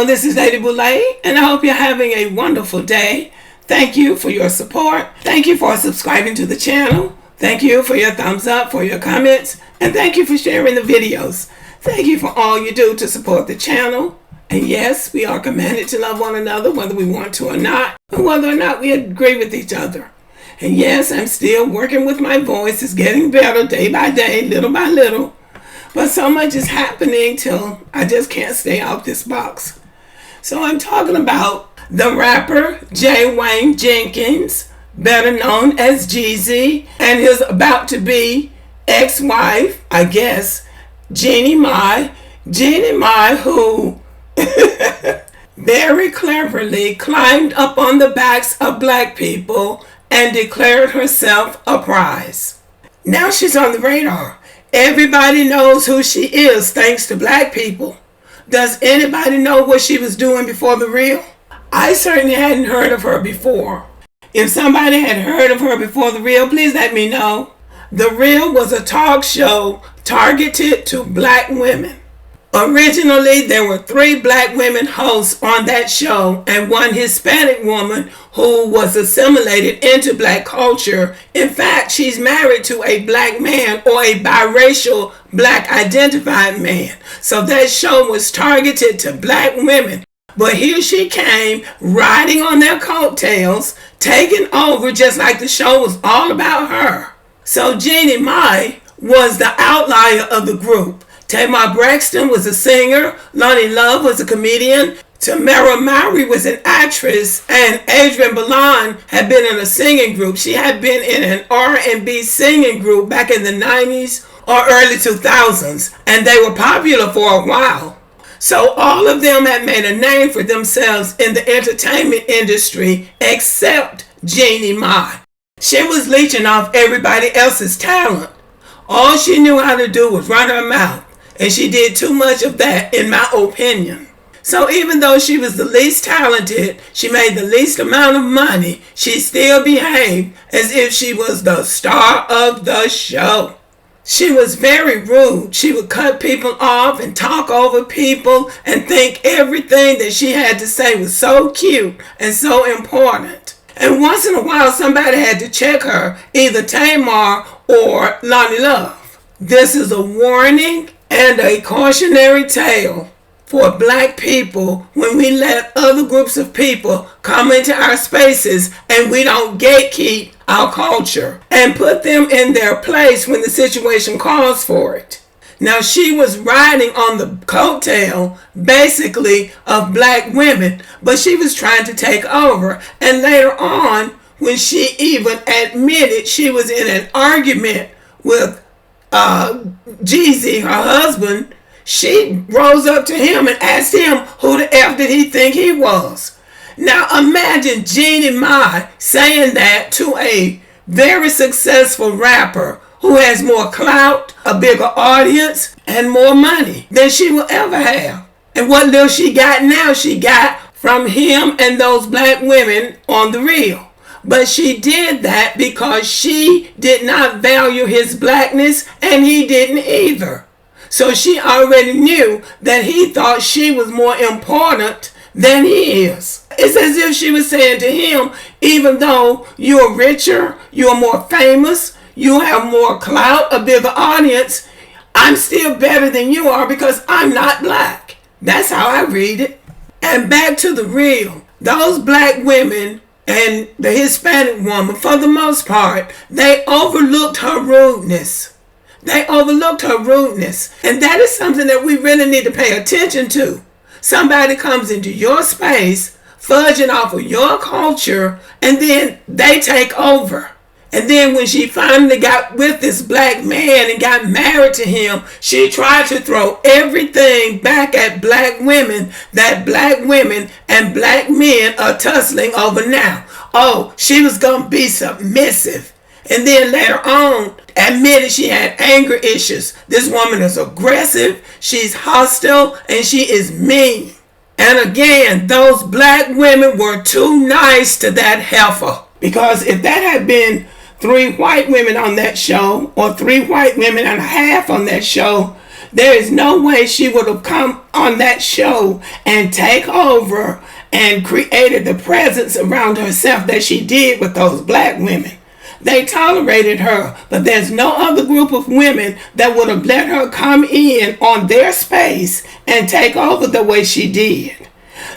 Hello, this is Lady Boulay, and I hope you're having a wonderful day. Thank you for your support. Thank you for subscribing to the channel. Thank you for your thumbs up, for your comments, and thank you for sharing the videos. Thank you for all you do to support the channel. And yes, we are commanded to love one another, whether we want to or not, and whether or not we agree with each other. And yes, I'm still working with my voice. It's getting better day by day, little by little. But so much is happening till I just can't stay out this box. So I'm talking about the rapper J. Wayne Jenkins, better known as Jeezy, and his about to be ex-wife, I guess, Jeannie Mai. Jeannie Mai, who very cleverly climbed up on the backs of black people and declared herself a prize. Now she's on the radar. Everybody knows who she is thanks to black people. Does anybody know what she was doing before The Real? I certainly hadn't heard of her before. If somebody had heard of her before The Real, please let me know. The Real was a talk show targeted to black women. Originally, there were 3 black women hosts on that show and one Hispanic woman who was assimilated into black culture. In fact, she's married to a black man or a biracial black identified man. So that show was targeted to black women. But here she came riding on their coattails, taking over just like the show was all about her. So Jeannie Mai was the outlier of the group. Tamar Braxton was a singer, Lonnie Love was a comedian, Tamara Mowry was an actress, and Adrienne Bailon had been in a singing group. She had been in an R&B singing group back in the 90s or early 2000s, and they were popular for a while. So all of them had made a name for themselves in the entertainment industry except Jeannie Mai. She was leeching off everybody else's talent. All she knew how to do was run her mouth. And she did too much of that, in my opinion. So even though she was the least talented, she made the least amount of money, she still behaved as if she was the star of the show. She was very rude. She would cut people off and talk over people and think everything that she had to say was so cute and so important. And once in a while, somebody had to check her, either Tamar or Lonnie Love. This is a warning and a cautionary tale for black people when we let other groups of people come into our spaces and we don't gatekeep our culture and put them in their place when the situation calls for it. Now she was riding on the coattail basically of black women, but she was trying to take over. And later on, when she even admitted she was in an argument with Jeezy, her husband, she rose up to him and asked him who the F did he think he was. Now imagine Jeannie Mai saying that to a very successful rapper who has more clout, a bigger audience, and more money than she will ever have. And what little she got now, she got from him and those black women on The Real. But she did that because she did not value his blackness and he didn't either. So she already knew that he thought she was more important than he is. It's as if she was saying to him, even though you're richer, you're more famous, you have more clout, a bigger audience, I'm still better than you are because I'm not black. That's how I read it. And back to The Real. Those black women and the Hispanic woman, for the most part, they overlooked her rudeness. They overlooked her rudeness. And that is something that we really need to pay attention to. Somebody comes into your space, fudging off of your culture, and then they take over. And then when she finally got with this black man and got married to him, she tried to throw everything back at black women that black women and black men are tussling over now. Oh, she was going to be submissive. And then later on, admitted she had anger issues. This woman is aggressive, she's hostile, and she is mean. And again, those black women were too nice to that heifer. Because if that had been 3 white women on that show, or 3 white women and a half on that show, There is no way she would have come on that show and take over and created the presence around herself that she did with those black women. They tolerated her, but there's no other group of women that would have let her come in on their space and take over the way she did.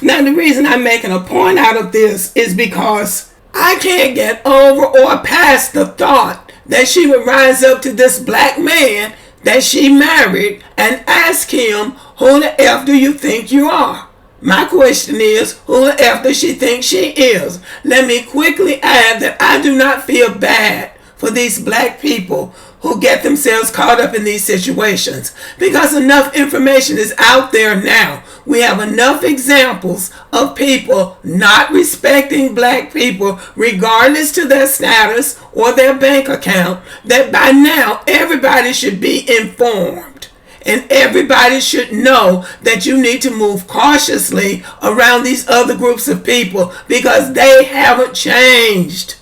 Now, the reason I'm making a point out of this is because I can't get over or past the thought that she would rise up to this black man that she married and ask him, who the F do you think you are? My question is, who the F does she think she is? Let me quickly add that I do not feel bad for these black people who get themselves caught up in these situations, because enough information is out there now. We have enough examples of people not respecting black people regardless to their status or their bank account, that by now everybody should be informed. And everybody should know that you need to move cautiously around these other groups of people because they haven't changed.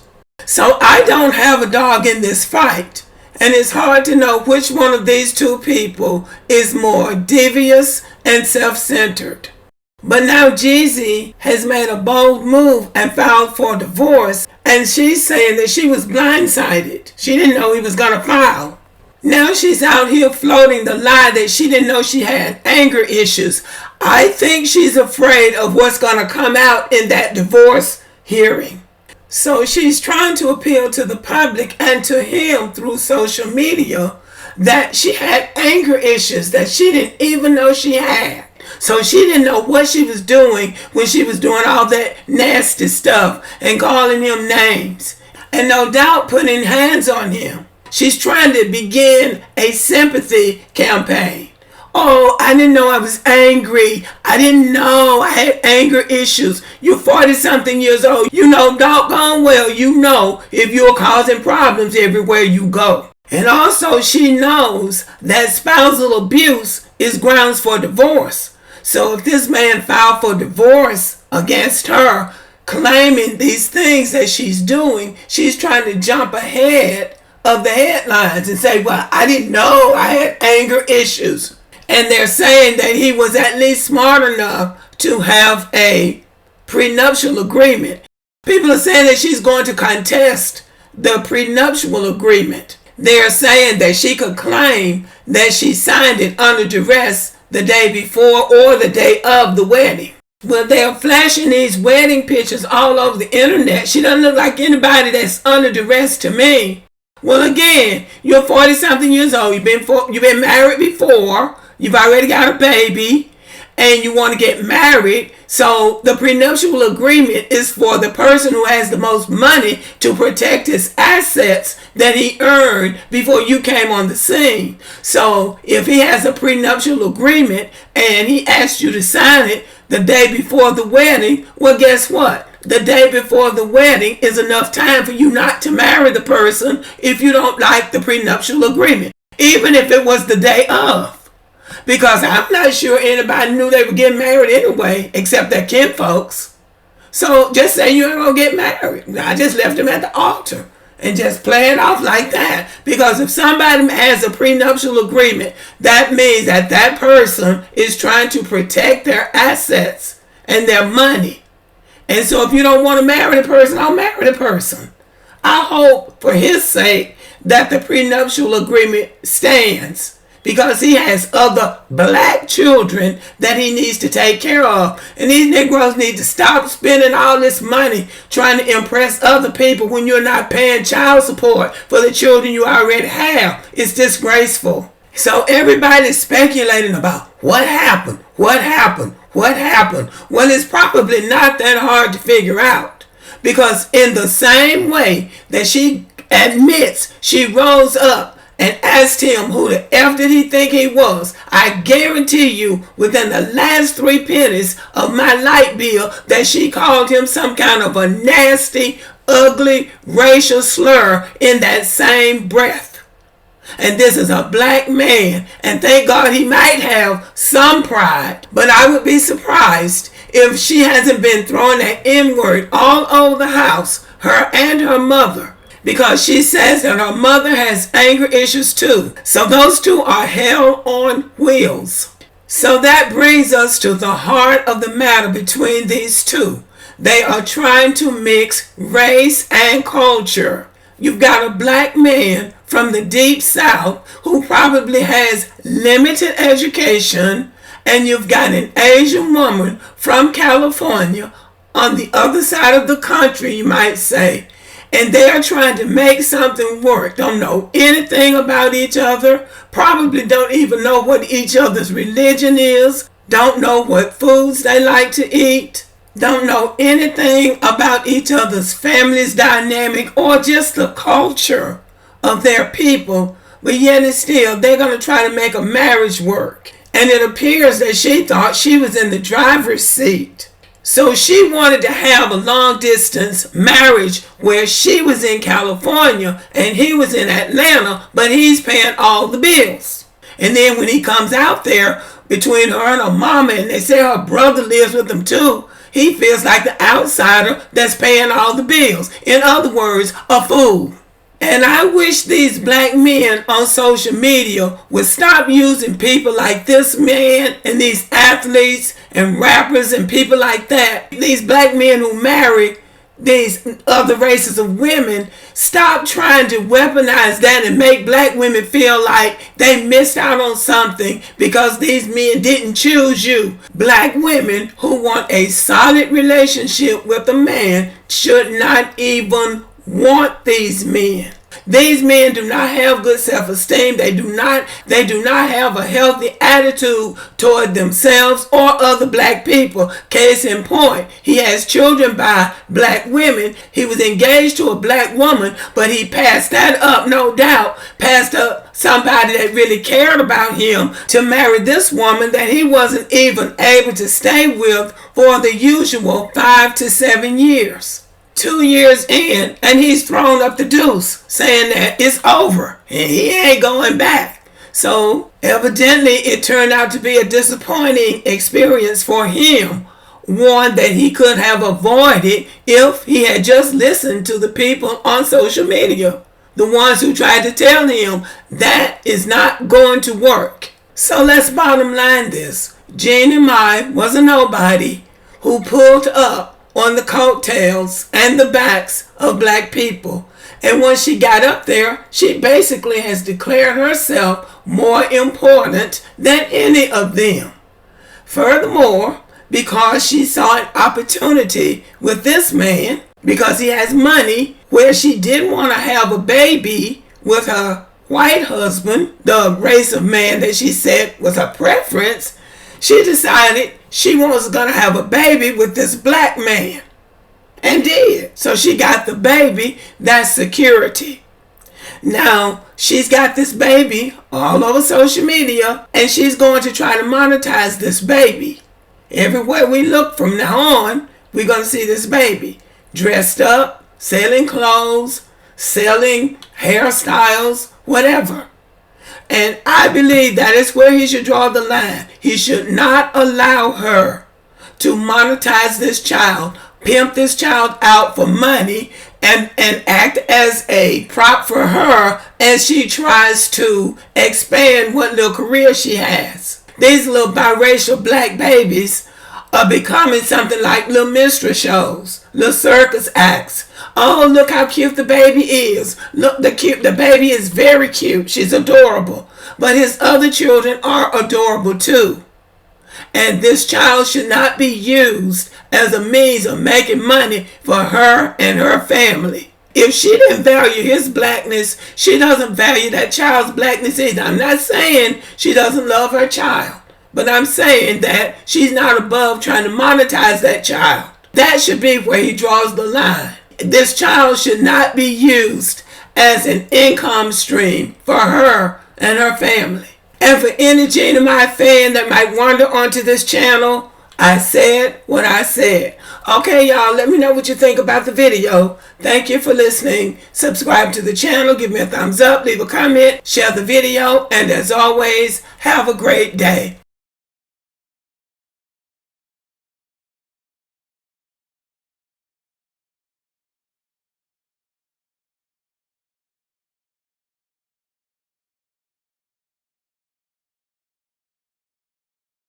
So I don't have a dog in this fight. And it's hard to know which one of these two people is more devious and self-centered. But now Jeezy has made a bold move and filed for divorce. And she's saying that she was blindsided. She didn't know he was going to file. Now she's out here floating the lie that she didn't know she had anger issues. I think she's afraid of what's going to come out in that divorce hearing. So she's trying to appeal to the public and to him through social media that she had anger issues that she didn't even know she had. So she didn't know what she was doing when she was doing all that nasty stuff and calling him names. And no doubt putting hands on him. She's trying to begin a sympathy campaign. Oh, I didn't know I was angry. I didn't know I had anger issues. You're 40-something years old. You know doggone well you know if you're causing problems everywhere you go. And also she knows that spousal abuse is grounds for divorce. So if this man filed for divorce against her, claiming these things that she's doing, she's trying to jump ahead of the headlines and say, well, I didn't know I had anger issues. And they're saying that he was at least smart enough to have a prenuptial agreement. People are saying that she's going to contest the prenuptial agreement. They're saying that she could claim that she signed it under duress the day before or the day of the wedding. Well, they're flashing these wedding pictures all over the internet. She doesn't look like anybody that's under duress to me. Well, again, you're 40-something years old. You've been married before. You've already got a baby. And you want to get married. So the prenuptial agreement is for the person who has the most money to protect his assets that he earned before you came on the scene. So if he has a prenuptial agreement and he asked you to sign it the day before the wedding, well, guess what? The day before the wedding is enough time for you not to marry the person if you don't like the prenuptial agreement, even if it was the day of. Because I'm not sure anybody knew they were getting married anyway, except their kinfolks. So just say you ain't gonna get married. I just left them at the altar and just play it off like that. Because if somebody has a prenuptial agreement, that means that that person is trying to protect their assets and their money. And so if you don't want to marry the person, don't marry the person. I hope for his sake that the prenuptial agreement stands, because he has other black children that he needs to take care of. And these Negroes need to stop spending all this money trying to impress other people when you're not paying child support for the children you already have. It's disgraceful. So everybody's speculating about what happened. Well, it's probably not that hard to figure out. Because in the same way that she admits she rose up and asked him who the F did he think he was, I guarantee you within the last 3 pennies of my light bill that she called him some kind of a nasty, ugly, racial slur in that same breath. And this is a black man, and thank God he might have some pride, but I would be surprised if she hasn't been throwing that N-word all over the house, her and her mother. because she says that her mother has anger issues too. So those two are hell on wheels. So that brings us to the heart of the matter between these two. They are trying to mix race and culture. You've got a black man from the deep south who probably has limited education, and you've got an Asian woman from California on the other side of the country, you might say, and they are trying to make something work. Don't know anything about each other, probably don't even know what each other's religion is, don't know what foods they like to eat, don't know anything about each other's family's dynamic or just the culture of their people, but yet and still they're going to try to make a marriage work. And it appears that she thought she was in the driver's seat. So she wanted to have a long distance marriage where she was in California and he was in Atlanta, but he's paying all the bills. And then when he comes out there between her and her mama, and they say her brother lives with them too, he feels like the outsider that's paying all the bills. In other words, a fool. And I wish these black men on social media would stop using people like this man and these athletes and rappers and people like that. These black men who marry these other races of women, stop trying to weaponize that and make black women feel like they missed out on something because these men didn't choose you. Black women who want a solid relationship with a man should not even want these men. These men do not have good self-esteem. They do not have a healthy attitude toward themselves or other black people. Case in point, he has children by black women. He was engaged to a black woman, but he passed that up, no doubt, passed up somebody that really cared about him to marry this woman that he wasn't even able to stay with for the usual 5 to 7 years. 2 years in, and he's thrown up the deuce, saying that it's over and he ain't going back. So evidently it turned out to be a disappointing experience for him, one that he could have avoided if he had just listened to the people on social media, the ones who tried to tell him that is not going to work. So let's bottom line this. Jeannie Mai was a nobody who pulled up on the coattails and the backs of black people. And once she got up there, she basically has declared herself more important than any of them. Furthermore, because she saw an opportunity with this man, because he has money, where she didn't want to have a baby with her white husband, the race of man that she said was her preference, she decided she was going to have a baby with this black man. And did. So she got the baby. That's security. Now, she's got this baby all over social media, and she's going to try to monetize this baby. Everywhere we look from now on, we're going to see this baby dressed up, selling clothes, selling hairstyles, whatever. And I believe that is where he should draw the line. He should not allow her to monetize this child, pimp this child out for money, and act as a prop for her as she tries to expand what little career she has. These little biracial black babies are becoming something like little minstrel shows, little circus acts. Oh, look how cute the baby is. Look, the baby is very cute. She's adorable. But his other children are adorable too. And this child should not be used as a means of making money for her and her family. If she didn't value his blackness, she doesn't value that child's blackness either. I'm not saying she doesn't love her child, but I'm saying that she's not above trying to monetize that child. That should be where he draws the line. This child should not be used as an income stream for her and her family. And for any Jeannie Mai fan that might wander onto this channel, I said what I said. Okay, y'all, let me know what you think about the video. Thank you for listening. Subscribe to the channel, give me a thumbs up, leave a comment, share the video, and as always, have a great day.